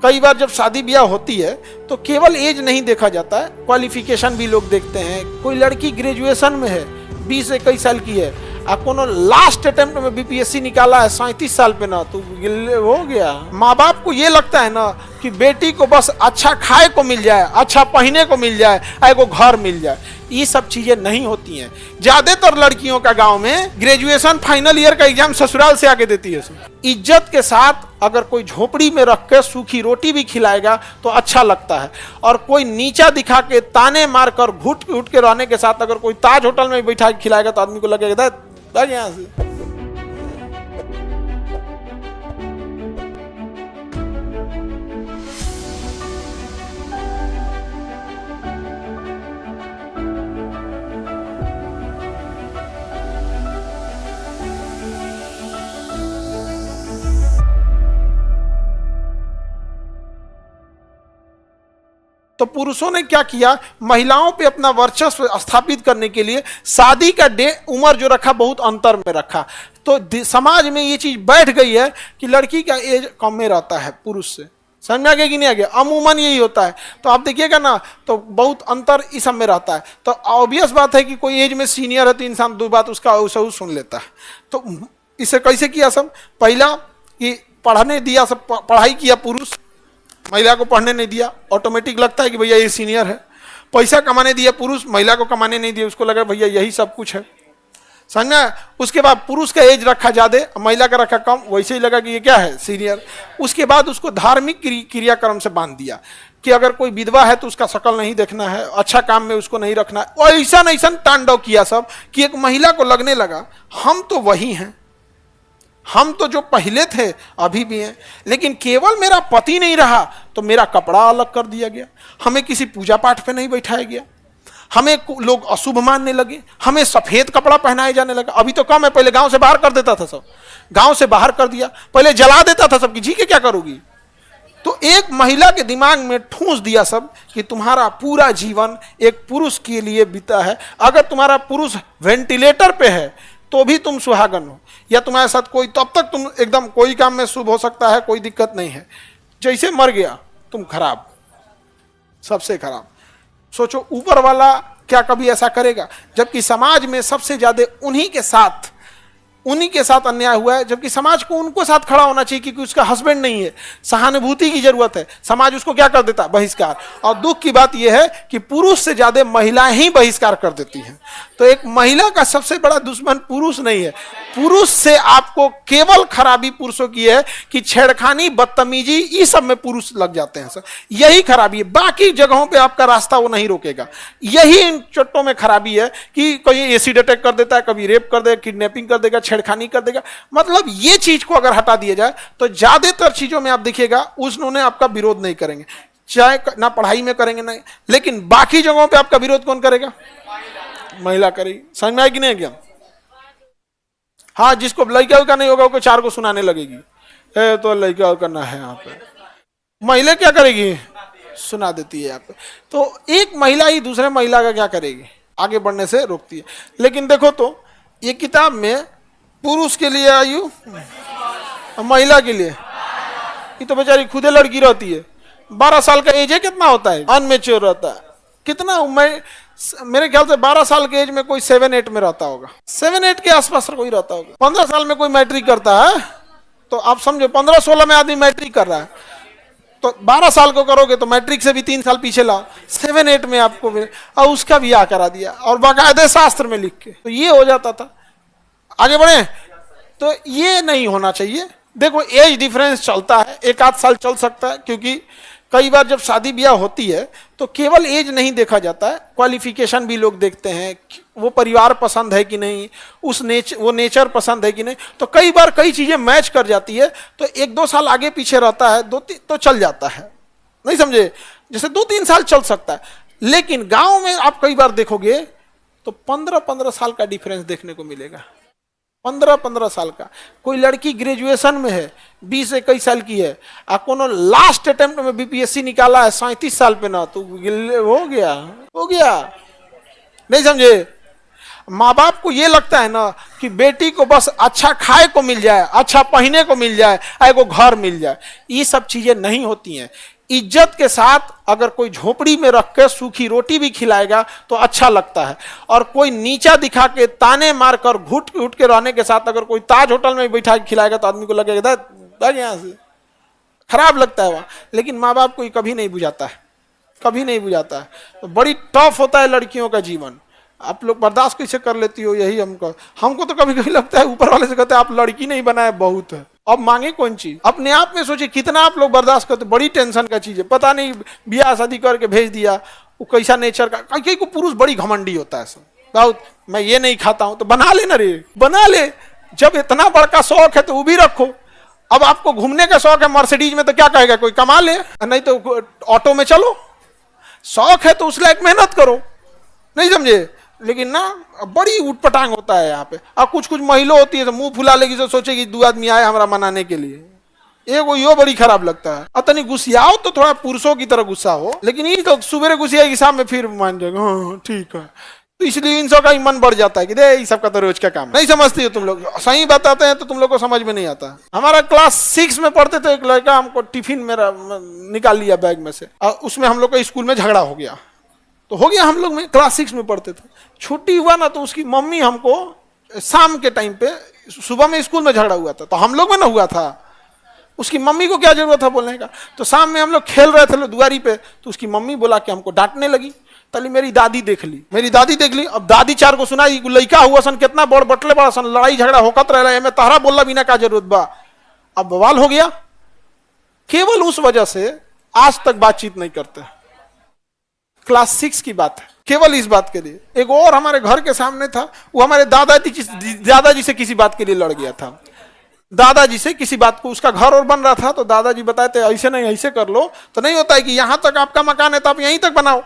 कई बार जब शादी ब्याह होती है तो केवल एज नहीं देखा जाता है, क्वालिफिकेशन भी लोग देखते हैं। कोई लड़की ग्रेजुएशन में है, 20-21 साल की है, आप कोनो लास्ट अटेम्प्ट में बीपीएससी निकाला है 37 साल पे ना, तो हो गया। माँ बाप को ये लगता है ना कि बेटी को बस अच्छा खाए को मिल जाए, अच्छा पहने को मिल जाए, एगो घर मिल जाए। ये सब चीजें नहीं होती हैं। ज्यादातर लड़कियों का गांव में ग्रेजुएशन फाइनल ईयर का एग्जाम ससुराल से आके देती है। इज्जत के साथ अगर कोई झोपड़ी में रख के सूखी रोटी भी खिलाएगा तो अच्छा लगता है, और कोई नीचा दिखा के ताने मारकर घुट के रहने के साथ अगर कोई ताज होटल में बैठा के खिलाएगा तो आदमी को लगेगा यहाँ से। तो पुरुषों ने क्या किया, महिलाओं पे अपना वर्चस्व स्थापित करने के लिए शादी का उम्र जो रखा बहुत अंतर में रखा। तो समाज में ये चीज बैठ गई है कि लड़की का एज कम में रहता है पुरुष से। समझ में आ गया कि नहीं आ गया? अमूमन यही होता है। तो आप देखिएगा ना, तो बहुत अंतर इस सब में रहता है। तो ऑब्वियस बात है कि कोई एज में सीनियर है तो इंसान दो बात उसका सुन लेता है। तो इसे कैसे किया सब? पहला कि पढ़ने दिया, सब पढ़ाई किया पुरुष, महिला को पढ़ने नहीं दिया। ऑटोमेटिक लगता है कि भैया ये सीनियर है। पैसा कमाने दिया पुरुष, महिला को कमाने नहीं दिया, उसको लगा भैया यही सब कुछ है। समझा? उसके बाद पुरुष का एज रखा ज्यादा, महिला का रखा कम, वैसे ही लगा कि ये क्या है, सीनियर। उसके बाद उसको धार्मिक क्रियाक्रम से बांध दिया कि अगर कोई विधवा है तो उसका शकल नहीं देखना है, अच्छा काम में उसको नहीं रखना है। और ऐसा तांडव किया सब कि एक महिला को लगने लगा हम तो वही हैं, हम तो जो पहले थे अभी भी हैं, लेकिन केवल मेरा पति नहीं रहा तो मेरा कपड़ा अलग कर दिया गया, हमें किसी पूजा पाठ पे नहीं बैठाया गया, हमें लोग अशुभ मानने लगे, हमें सफेद कपड़ा पहनाए जाने लगा। अभी तो कम है, पहले गांव से बाहर कर देता था सब, गांव से बाहर कर दिया, पहले जला देता था सबकी, जी के क्या करोगी। तो एक महिला के दिमाग में ठूंस दिया सब कि तुम्हारा पूरा जीवन एक पुरुष के लिए बीता है। अगर तुम्हारा पुरुष वेंटिलेटर पे है तो भी तुम सुहागन हो, या तुम्हारे साथ कोई, तब तक तुम एकदम कोई काम में शुभ हो सकता है, कोई दिक्कत नहीं है। जैसे मर गया तुम खराब, सबसे खराब। सोचो ऊपर वाला क्या कभी ऐसा करेगा? जबकि समाज में सबसे ज्यादा उन्हीं के साथ अन्याय हुआ है, जबकि समाज को उनको साथ खड़ा होना चाहिए क्योंकि उसका हस्बैंड नहीं है, सहानुभूति की जरूरत है। समाज उसको क्या कर देता? बहिष्कार। और दुख की बात यह है कि पुरुष से ज्यादा महिलाएं ही बहिष्कार कर देती हैं। तो एक महिला का सबसे बड़ा दुश्मन पुरुष नहीं है। पुरुष से आपको केवल खराबी पुरुषों की है कि छेड़खानी, बदतमीजी, ये सब में पुरुष लग जाते हैं सर, यही खराबी है। बाकी जगहों पे आपका रास्ता वो नहीं रोकेगा। यही इन चोटों में खराबी है कि कोई एसिड अटैक कर देता है, कभी रेप कर देगा, किडनैपिंग कर देगा, छेड़खानी कर देगा। मतलब ये चीज को अगर हटा दिया जाए तो ज्यादातर चीजों में आप देखिएगा उन्होंने आपका विरोध नहीं करेंगे, चाहे ना पढ़ाई में करेंगे नहीं, लेकिन बाकी जगहों पे आपका विरोध कौन करेगा? महिला करेगी। समझ में आए कि नहीं गया? हाँ, जिसको लड़का का नहीं होगा वो चार को सुनाने लगेगी, तो लड़का करना है यहाँ पे। महिला क्या करेगी? सुना देती है यहाँ पे। तो एक महिला ही दूसरे महिला का क्या करेगी? आगे बढ़ने से रोकती है। लेकिन देखो तो ये किताब में पुरुष के लिए आयु, महिला के लिए, ये तो बेचारी खुदे लड़की रहती है। 12 साल का एज है, कितना होता है? अनमेच्योर रहता है। कितना मेरे ख्याल से 12 साल के एज में कोई 7-8 में रहता होगा, 7-8 के आसपास कोई रहता होगा। 15 साल में कोई मैट्रिक करता है, तो आप समझो 15-16 में आदमी मैट्रिक कर रहा है, तो 12 साल को करोगे तो मैट्रिक से भी 3 साल पीछे लाओ, 7-8 में आपको और उसका भी करा दिया, और बाकायदे शास्त्र में लिख के, तो ये हो जाता था। आगे बढ़े तो ये नहीं होना चाहिए। देखो एज डिफरेंस चलता है, 1-8 साल चल सकता है, क्योंकि कई बार जब शादी ब्याह होती है तो केवल एज नहीं देखा जाता है, क्वालिफिकेशन भी लोग देखते हैं, वो परिवार पसंद है कि नहीं, वो नेचर पसंद है कि नहीं। तो कई बार कई चीजें मैच कर जाती है, तो 1-2 साल आगे पीछे रहता है, 2-3 तो चल जाता है, नहीं समझे? जैसे 2-3 साल चल सकता है। लेकिन गांव में आप कई बार देखोगे तो 15-15 साल का डिफरेंस देखने को मिलेगा। 15-15 साल का। कोई लड़की ग्रेजुएशन में है, 20-21 साल की है, आप कोनो लास्ट अटेम्प्ट में बीपीएससी निकाला है 37 साल पे ना, तो हो गया। नहीं समझे? माँ बाप को ये लगता है ना कि बेटी को बस अच्छा खाए को मिल जाए, अच्छा पहने को मिल जाए, एगो घर मिल जाए। ये सब चीजें नहीं होती हैं। इज्जत के साथ अगर कोई झोपड़ी में रख के सूखी रोटी भी खिलाएगा तो अच्छा लगता है, और कोई नीचा दिखा के ताने मारकर घुट घुट के रहने के साथ अगर कोई ताज होटल में बैठा के खिलाएगा तो आदमी को लगेगा यहाँ से खराब लगता है वहाँ। लेकिन माँ बाप को ये कभी नहीं बुझाता है, कभी नहीं बुझाता है। तो बड़ी टफ होता है लड़कियों का जीवन। आप लोग बर्दाश्त कैसे कर लेती हो, यही हमको तो कभी कभी लगता है ऊपर वाले से कहते हैं आप लड़की नहीं बनाए बहुत है, अब मांगे कौन चीज। अपने आप में सोचिए कितना आप लोग बर्दाश्त करते, बड़ी टेंशन का चीज है। पता नहीं ब्याह शादी करके भेज दिया, वो कैसा नेचर का, कहीं को पुरुष बड़ी घमंडी होता है सब, बहुत मैं ये नहीं खाता हूं तो बना ले ना रे, बना ले। जब इतना बड़का शौक है तो वो भी रखो। अब आपको घूमने का शौक है मर्सिडीज में तो क्या कहेगा कोई, कमा ले, नहीं तो ऑटो में चलो। शौक है तो उस लायक मेहनत करो, नहीं समझे। लेकिन ना बड़ी उठपटांग होता है यहाँ पे। अब कुछ कुछ महिला होती है तो मुंह फुला लेगी तो सोचेगी 2 आदमी आए हमारा मनाने के लिए, एक यो बड़ी खराब लगता है। अतनी गुस्सियाओ तो थोड़ा पुरुषों की तरह गुस्सा हो, लेकिन ये तो सुबह गुस्सियाएगी शाम में फिर मान जाएगा हाँ ठीक है। तो इसलिए इन सब का ही मन बढ़ जाता है कि दे इस सब का तो रोज का काम। नहीं समझती हो तुम लोग, सही बताते हैं तो तुम लोग को समझ में नहीं आता। हमारा क्लास 6 में पढ़ते थे, एक लड़का हमको टिफिन मेरा निकाल लिया बैग में से, और उसमें हम लोग का स्कूल में झगड़ा हो गया। तो हो गया, हम लोग में क्लास 6 में पढ़ते थे, छुट्टी हुआ ना तो उसकी मम्मी हमको शाम के टाइम पे, सुबह में स्कूल में झगड़ा हुआ था तो हम लोग में ना हुआ था, उसकी मम्मी को क्या जरूरत था बोलने का। तो शाम में हम लोग खेल रहे थे दुआरी पे, तो उसकी मम्मी बोला कि हमको डांटने लगी। तली मेरी दादी देख ली। अब दादी 4 को सुनाई लड़का हुआ सन कितना बड़ बटले बड़ा सन, लड़ाई झगड़ा होकत रहे, मैं तहरा बोलला बिना का जरूरत बा। अब बवाल हो गया। केवल उस वजह से आज तक बातचीत नहीं करते। क्लास 6 की बात है, केवल इस बात के लिए। एक और हमारे घर के सामने था, वो हमारे दादाजी से किसी बात के लिए लड़ गया था। दादाजी से किसी बात को, उसका घर और बन रहा था तो दादाजी बताए थे ऐसे नहीं ऐसे कर लो। तो नहीं होता है कि यहां तक आपका मकान है तो आप यहीं तक बनाओ,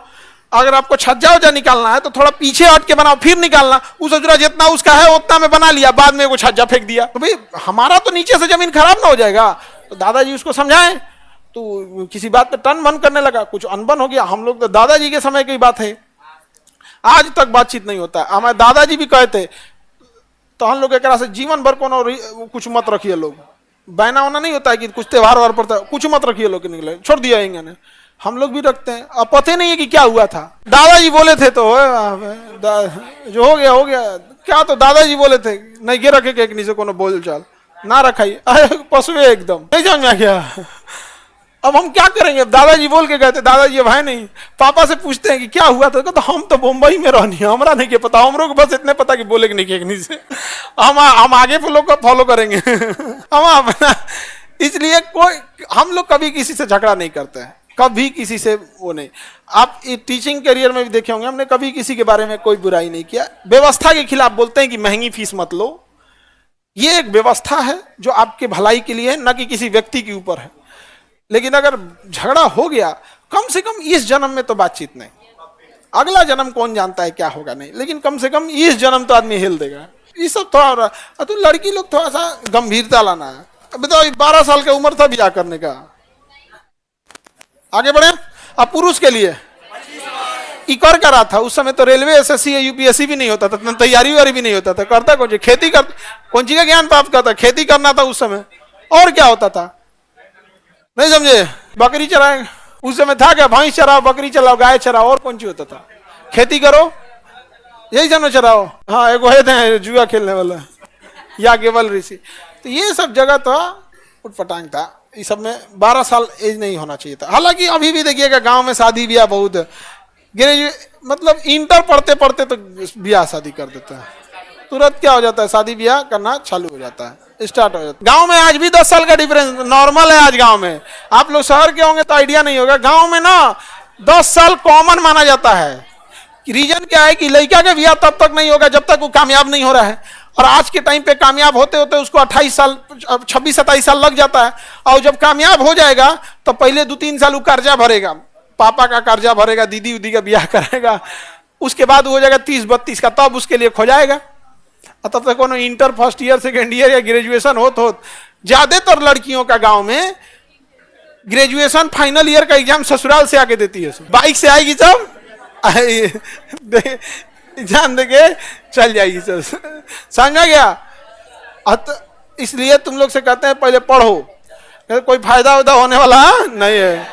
अगर आपको छज्जा वज्जा निकालना है तो थोड़ा पीछे हट के बनाओ फिर निकालना। उस अजरा जितना उसका है उतना में बना लिया, बाद में वो छज्जा फेंक दिया। तो भाई हमारा तो नीचे से जमीन खराब ना हो जाएगा। तो दादाजी उसको समझाए तो किसी बात पे टन मन करने लगा, कुछ अनबन हो गया। हम लोग तो दादाजी के समय की बात है, आज तक बातचीत नहीं होता। हमारे दादाजी भी कहते तो हम लोग एक से जीवन भर को कुछ मत रखिए लोग, बहना होना नहीं होता है कि कुछ त्योहार वार पड़ता है, कुछ मत रखिए लोग निकले, छोड़ दिया इन्होंने। हम लोग भी रखते हैं। अब पता नहीं है कि क्या हुआ था, दादाजी बोले थे तो जो हो गया क्या। तो दादाजी बोले थे नहीं गे रखे के नहीं से कोनो बोल चाल ना रखाई, पशु एकदम नहीं समझ में आ गया। अब हम क्या करेंगे, दादाजी बोल के गए थे, दादाजी अब है नहीं। पापा से पूछते हैं कि क्या हुआ था, तो हम तो मुंबई में रहनी है, हमरा नहीं के पता, हमरो को बस इतने पता कि बोले कि नहीं से हम आगे फॉलो करेंगे हम अपना। इसलिए कोई हम लोग कभी किसी से झगड़ा नहीं करते हैं, कभी किसी से वो नहीं। आप टीचिंग करियर में भी देखे होंगे, हमने कभी किसी के बारे में कोई बुराई नहीं किया। व्यवस्था के खिलाफ बोलते हैं कि महंगी फीस मत लो, ये एक व्यवस्था है जो आपके भलाई के लिए है, न कि किसी व्यक्ति के ऊपर है। लेकिन अगर झगड़ा हो गया, कम से कम इस जन्म में तो बातचीत नहीं, अगला जन्म कौन जानता है क्या होगा नहीं, लेकिन कम से कम इस जन्म तो आदमी हिल देगा। ये सब थोड़ा तो लड़की लोग थोड़ा सा गंभीरता लाना है। अभी तो 12 साल का उम्र था ब्याह करने का। आगे बढ़े। अब पुरुष के लिए इकर कर रहा था उस समय, तो रेलवे एसएससी यूपीएससी भी नहीं होता था, तैयारी वारी भी नहीं होता था। करता कौन, खेती कर, कौन चीज का ज्ञान प्राप्त करता, खेती करना था उस समय। और क्या होता था नहीं समझे, बकरी चराए उस समय था क्या, भैंस चराओ, बकरी चलाओ, गाय चराओ, और कौन चीज होता था, खेती करो, यही सब चराओ। हाँ एगो है जुआ खेलने वाला या केवल ऋषि। तो ये सब जगह तो उठपटांग था। इस सब में 12 साल एज नहीं होना चाहिए था। हालांकि अभी भी देखिएगा गांव में शादी ब्याह बहुत मतलब इंटर पढ़ते पढ़ते तो ब्याह शादी कर देता है, तुरंत क्या हो जाता है, शादी ब्याह करना चालू हो जाता है, स्टार्ट हो जाता है। गांव में आज भी 10 साल का डिफरेंस नॉर्मल है। आज गांव में आप लोग शहर के होंगे तो आइडिया नहीं होगा, गांव में ना 10 साल कॉमन माना जाता है। रीजन क्या है कि लड़का का ब्याह तब तक नहीं होगा जब तक वो कामयाब नहीं हो रहा है, और आज के टाइम पे कामयाब होते होते उसको 28 साल 26-27 साल लग जाता है। और जब कामयाब हो जाएगा तो पहले 2-3 साल वो कर्जा भरेगा, पापा का कर्जा भरेगा, दीदी उदी का ब्याह करेगा, उसके बाद हो जाएगा 30-32 का, तब उसके लिए खो जाएगा। तब तक कोनो inter first year second year या ग्रेजुएशन हो। ज्यादातर लड़कियों का गांव में ग्रेजुएशन फाइनल ईयर का एग्जाम ससुराल से आके देती है, बाइक से आएगी सब एग्जाम देके चल जाएगी सर, समझा गया। इसलिए तुम लोग से कहते हैं पहले पढ़ो, कोई फायदा उदा होने वाला नहीं है।